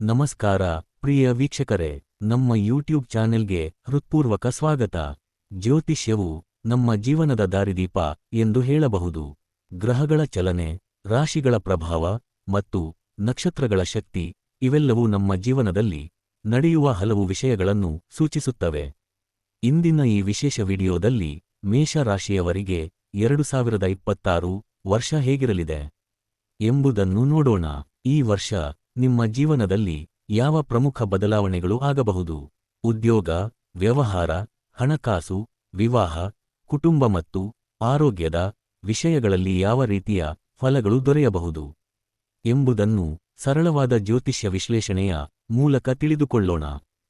ನಮಸ್ಕಾರ ಪ್ರಿಯ ವೀಕ್ಷಕರೇ, ನಮ್ಮ ಯೂಟ್ಯೂಬ್ ಚಾನೆಲ್ಗೆ ಹೃತ್ಪೂರ್ವಕ ಸ್ವಾಗತ. ಜ್ಯೋತಿಷ್ಯವು ನಮ್ಮ ಜೀವನದ ದಾರಿದೀಪ ಎಂದು ಹೇಳಬಹುದು. ಗ್ರಹಗಳ ಚಲನೆ, ರಾಶಿಗಳ ಪ್ರಭಾವ ಮತ್ತು ನಕ್ಷತ್ರಗಳ ಶಕ್ತಿ ಇವೆಲ್ಲವೂ ನಮ್ಮ ಜೀವನದಲ್ಲಿ ನಡೆಯುವ ಹಲವು ವಿಷಯಗಳನ್ನು ಸೂಚಿಸುತ್ತವೆ. ಇಂದಿನ ಈ ವಿಶೇಷ ವಿಡಿಯೋದಲ್ಲಿ ಮೇಷ ರಾಶಿಯವರಿಗೆ 2026 ವರ್ಷ ಹೇಗಿರಲಿದೆ ಎಂಬುದನ್ನು ನೋಡೋಣ. ಈ ವರ್ಷ ನಿಮ್ಮ ಜೀವನದಲ್ಲಿ ಯಾವ ಪ್ರಮುಖ ಬದಲಾವಣೆಗಳು ಆಗಬಹುದು? ಉದ್ಯೋಗ, ವ್ಯವಹಾರ, ಹಣಕಾಸು, ವಿವಾಹ, ಕುಟುಂಬ ಮತ್ತು ಆರೋಗ್ಯದ ವಿಷಯಗಳಲ್ಲಿ ಯಾವ ರೀತಿಯ ಫಲಗಳು ದೊರೆಯಬಹುದು ಎಂಬುದನ್ನು ಸರಳವಾದ ಜ್ಯೋತಿಷ್ಯ ವಿಶ್ಲೇಷಣೆಯ ಮೂಲಕ ತಿಳಿದುಕೊಳ್ಳೋಣ.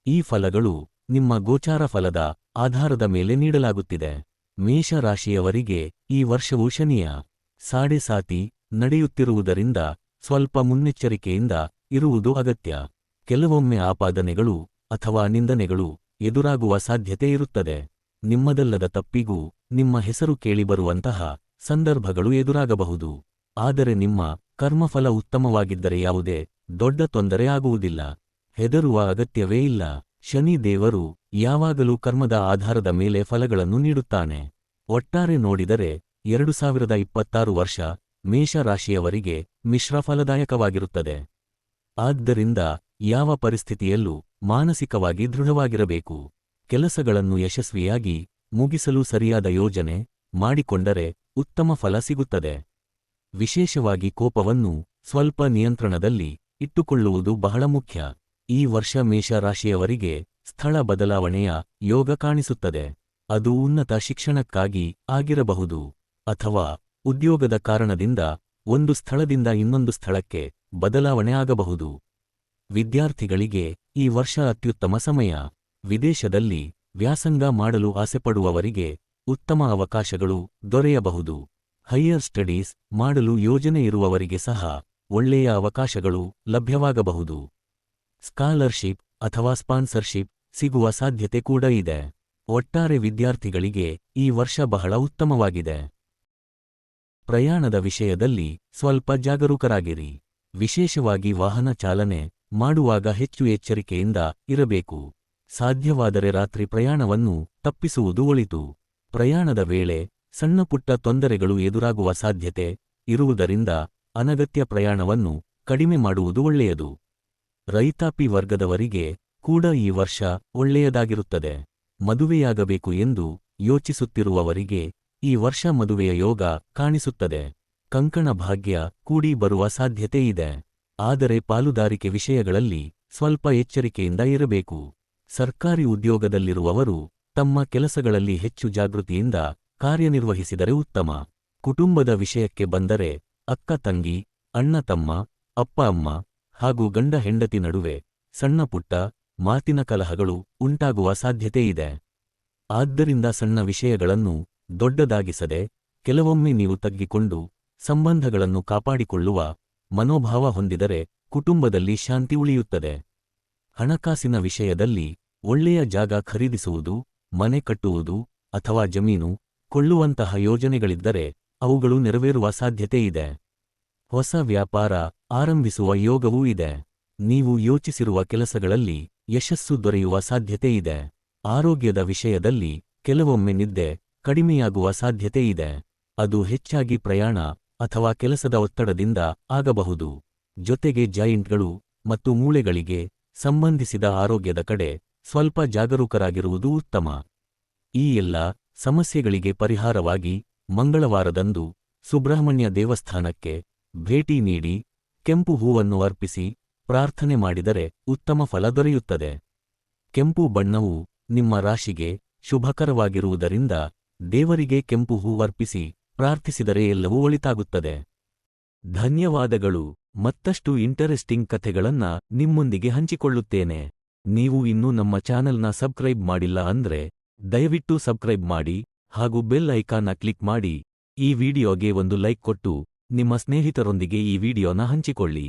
ಈ ಫಲಗಳು ನಿಮ್ಮ ಗೋಚಾರ ಫಲದ ಆಧಾರದ ಮೇಲೆ ನೀಡಲಾಗುತ್ತಿದೆ. ಮೇಷ ರಾಶಿಯವರಿಗೆ ಈ ವರ್ಷವು ಶನಿಯ ಸಾಡೆಸಾತಿ ನಡೆಯುತ್ತಿರುವುದರಿಂದ ಸ್ವಲ್ಪ ಮುನ್ನೆಚ್ಚರಿಕೆಯಿಂದ ಇರುವುದು ಅಗತ್ಯ. ಕೆಲವೊಮ್ಮೆ ಆಪಾದನೆಗಳು ಅಥವಾ ನಿಂದನೆಗಳು ಎದುರಾಗುವ ಸಾಧ್ಯತೆ ಇರುತ್ತದೆ. ನಿಮ್ಮದಲ್ಲದ ತಪ್ಪಿಗೂ ನಿಮ್ಮ ಹೆಸರು ಕೇಳಿಬರುವಂತಹ ಸಂದರ್ಭಗಳು ಎದುರಾಗಬಹುದು. ಆದರೆ ನಿಮ್ಮ ಕರ್ಮಫಲ ಉತ್ತಮವಾಗಿದ್ದರೆ ಯಾವುದೇ ದೊಡ್ಡ ತೊಂದರೆ ಆಗುವುದಿಲ್ಲ. ಹೆದರುವ ಅಗತ್ಯವೇ ಇಲ್ಲ. ಶನಿ ದೇವರು ಯಾವಾಗಲೂ ಕರ್ಮದ ಆಧಾರದ ಮೇಲೆ ಫಲಗಳನ್ನು ನೀಡುತ್ತಾನೆ. ಒಟ್ಟಾರೆ ನೋಡಿದರೆ 2026 ವರ್ಷ ಮೇಷ ರಾಶಿಯವರಿಗೆ ಮಿಶ್ರ ಫಲದಾಯಕವಾಗಿರುತ್ತದೆ. ಆದ್ದರಿಂದ ಯಾವ ಪರಿಸ್ಥಿತಿಯಲ್ಲೂ ಮಾನಸಿಕವಾಗಿ ದೃಢವಾಗಿರಬೇಕು. ಕೆಲಸಗಳನ್ನು ಯಶಸ್ವಿಯಾಗಿ ಮುಗಿಸಲು ಸರಿಯಾದ ಯೋಜನೆ ಮಾಡಿಕೊಂಡರೆ ಉತ್ತಮ ಫಲ ಸಿಗುತ್ತದೆ. ವಿಶೇಷವಾಗಿ ಕೋಪವನ್ನು ಸ್ವಲ್ಪ ನಿಯಂತ್ರಣದಲ್ಲಿ ಇಟ್ಟುಕೊಳ್ಳುವುದು ಬಹಳ ಮುಖ್ಯ. ಈ ವರ್ಷ ಮೇಷ ರಾಶಿಯವರಿಗೆ ಸ್ಥಳ ಬದಲಾವಣೆಯ ಯೋಗ ಕಾಣಿಸುತ್ತದೆ. ಅದು ಉನ್ನತ ಶಿಕ್ಷಣಕ್ಕಾಗಿ ಆಗಿರಬಹುದು ಅಥವಾ ಉದ್ಯೋಗದ ಕಾರಣದಿಂದ ಒಂದು ಸ್ಥಳದಿಂದ ಇನ್ನೊಂದು ಸ್ಥಳಕ್ಕೆ ಬದಲಾವಣೆ ಆಗಬಹುದು. ವಿದ್ಯಾರ್ಥಿಗಳಿಗೆ ಈ ವರ್ಷ ಅತ್ಯುತ್ತಮ ಸಮಯ. ವಿದೇಶದಲ್ಲಿ ವ್ಯಾಸಂಗ ಮಾಡಲು ಆಸೆಪಡುವವರಿಗೆ ಉತ್ತಮ ಅವಕಾಶಗಳು ದೊರೆಯಬಹುದು. ಹೈಯರ್ ಸ್ಟಡೀಸ್ ಮಾಡಲು ಯೋಜನೆ ಇರುವವರಿಗೆ ಸಹ ಒಳ್ಳೆಯ ಅವಕಾಶಗಳು ಲಭ್ಯವಾಗಬಹುದು. ಸ್ಕಾಲರ್ಶಿಪ್ ಅಥವಾ ಸ್ಪಾನ್ಸರ್ಶಿಪ್ ಸಿಗುವ ಸಾಧ್ಯತೆ ಕೂಡ ಇದೆ. ಒಟ್ಟಾರೆ ವಿದ್ಯಾರ್ಥಿಗಳಿಗೆ ಈ ವರ್ಷ ಬಹಳ ಉತ್ತಮವಾಗಿದೆ. ಪ್ರಯಾಣದ ವಿಷಯದಲ್ಲಿ ಸ್ವಲ್ಪ ಜಾಗರೂಕರಾಗಿರಿ. ವಿಶೇಷವಾಗಿ ವಾಹನ ಚಾಲನೆ ಮಾಡುವಾಗ ಹೆಚ್ಚು ಎಚ್ಚರಿಕೆಯಿಂದ ಇರಬೇಕು. ಸಾಧ್ಯವಾದರೆ ರಾತ್ರಿ ಪ್ರಯಾಣವನ್ನು ತಪ್ಪಿಸುವುದು ಒಳಿತು. ಪ್ರಯಾಣದ ವೇಳೆ ಸಣ್ಣಪುಟ್ಟ ತೊಂದರೆಗಳು ಎದುರಾಗುವ ಸಾಧ್ಯತೆ ಇರುವುದರಿಂದ ಅನಗತ್ಯ ಪ್ರಯಾಣವನ್ನು ಕಡಿಮೆ ಮಾಡುವುದು ಒಳ್ಳೆಯದು. ರೈತಾಪಿ ವರ್ಗದವರಿಗೆ ಕೂಡ ಈ ವರ್ಷ ಒಳ್ಳೆಯದಾಗಿರುತ್ತದೆ. ಮದುವೆಯಾಗಬೇಕು ಎಂದು ಯೋಚಿಸುತ್ತಿರುವವರಿಗೆ ಈ ವರ್ಷ ಮದುವೆಯ ಯೋಗ ಕಾಣಿಸುತ್ತದೆ. ಕಂಕಣ ಭಾಗ್ಯ ಕೂಡಿ ಬರುವ ಸಾಧ್ಯತೆ ಇದೆ. ಆದರೆ ಪಾಲುದಾರಿಕೆ ವಿಷಯಗಳಲ್ಲಿ ಸ್ವಲ್ಪ ಎಚ್ಚರಿಕೆಯಿಂದ ಇರಬೇಕು. ಸರ್ಕಾರಿ ಉದ್ಯೋಗದಲ್ಲಿರುವವರು ತಮ್ಮ ಕೆಲಸಗಳಲ್ಲಿ ಹೆಚ್ಚು ಜಾಗೃತಿಯಿಂದ ಕಾರ್ಯನಿರ್ವಹಿಸಿದರೆ ಉತ್ತಮ. ಕುಟುಂಬದ ವಿಷಯಕ್ಕೆ ಬಂದರೆ ಅಕ್ಕ ತಂಗಿ, ಅಣ್ಣ ತಮ್ಮ, ಅಪ್ಪ ಅಮ್ಮ ಹಾಗೂ ಗಂಡ ಹೆಂಡತಿ ನಡುವೆ ಸಣ್ಣಪುಟ್ಟ ಮಾತಿನ ಕಲಹಗಳು ಉಂಟಾಗುವ ಸಾಧ್ಯತೆ ಇದೆ. ಆದ್ದರಿಂದ ಸಣ್ಣ ವಿಷಯಗಳನ್ನು ದೊಡ್ಡದಾಗಿಸದೆ ಕೆಲವೊಮ್ಮೆ ನೀವು ತಗ್ಗಿಕೊಂಡು ಸಂಬಂಧಗಳನ್ನು ಕಾಪಾಡಿಕೊಳ್ಳುವ ಮನೋಭಾವ ಹೊಂದಿದರೆ ಕುಟುಂಬದಲ್ಲಿ ಶಾಂತಿ ಉಳಿಯುತ್ತದೆ. ಹಣಕಾಸಿನ ವಿಷಯದಲ್ಲಿ ಒಳ್ಳೆಯ ಜಾಗ ಖರೀದಿಸುವುದು, ಮನೆ ಕಟ್ಟುವುದು ಅಥವಾ ಜಮೀನು ಕೊಳ್ಳುವಂತಹ ಯೋಜನೆಗಳಿದ್ದರೆ ಅವುಗಳು ನೆರವೇರುವ ಸಾಧ್ಯತೆ ಇದೆ. ಹೊಸ ವ್ಯಾಪಾರ ಆರಂಭಿಸುವ ಯೋಗವೂ ಇದೆ. ನೀವು ಯೋಚಿಸಿರುವ ಕೆಲಸಗಳಲ್ಲಿ ಯಶಸ್ಸು ದೊರೆಯುವ ಸಾಧ್ಯತೆ ಇದೆ. ಆರೋಗ್ಯದ ವಿಷಯದಲ್ಲಿ ಕೆಲವೊಮ್ಮೆ ನಿದ್ದೆ ಕಡಿಮೆಯಾಗುವ ಸಾಧ್ಯತೆ ಇದೆ. ಅದು ಹೆಚ್ಚಾಗಿ ಪ್ರಯಾಣ ಅಥವಾ ಕೆಲಸದ ಒತ್ತಡದಿಂದ ಆಗಬಹುದು. ಜೊತೆಗೆ ಜಾಯಿಂಟ್ಗಳು ಮತ್ತು ಮೂಳೆಗಳಿಗೆ ಸಂಬಂಧಿಸಿದ ಆರೋಗ್ಯದ ಕಡೆ ಸ್ವಲ್ಪ ಜಾಗರೂಕರಾಗಿರುವುದು ಉತ್ತಮ. ಈ ಎಲ್ಲ ಸಮಸ್ಯೆಗಳಿಗೆ ಪರಿಹಾರವಾಗಿ ಮಂಗಳವಾರದಂದು ಸುಬ್ರಹ್ಮಣ್ಯ ದೇವಸ್ಥಾನಕ್ಕೆ ಭೇಟಿ ನೀಡಿ ಕೆಂಪು ಹೂವನ್ನು ಅರ್ಪಿಸಿ ಪ್ರಾರ್ಥನೆ ಮಾಡಿದರೆ ಉತ್ತಮ ಫಲ ದೊರೆಯುತ್ತದೆ. ಕೆಂಪು ಬಣ್ಣವು ನಿಮ್ಮ ರಾಶಿಗೆ ಶುಭಕರವಾಗಿರುವುದರಿಂದ ದೇವರಿಗೆ ಕೆಂಪು ಹೂವರ್ಪಿಸಿ ಪ್ರಾರ್ಥಿಸಿದರೆ ಎಲ್ಲವೂ ಒಳಿತಾಗುತ್ತದೆ. ಧನ್ಯವಾದಗಳು. ಮತ್ತಷ್ಟು ಇಂಟರೆಸ್ಟಿಂಗ್ ಕಥೆಗಳನ್ನ ನಿಮ್ಮೊಂದಿಗೆ ಹಂಚಿಕೊಳ್ಳುತ್ತೇನೆ. ನೀವು ಇನ್ನೂ ನಮ್ಮ ಚಾನೆಲ್ನ ಸಬ್ಸ್ಕ್ರೈಬ್ ಮಾಡಿಲ್ಲ ಅಂದ್ರೆ ದಯವಿಟ್ಟು ಸಬ್ಸ್ಕ್ರೈಬ್ ಮಾಡಿ ಹಾಗೂ ಬೆಲ್ ಐಕಾನ್ನ ಕ್ಲಿಕ್ ಮಾಡಿ. ಈ ವಿಡಿಯೋಗೆ ಒಂದು ಲೈಕ್ ಕೊಟ್ಟು ನಿಮ್ಮ ಸ್ನೇಹಿತರೊಂದಿಗೆ ಈ ವಿಡಿಯೋನ ಹಂಚಿಕೊಳ್ಳಿ.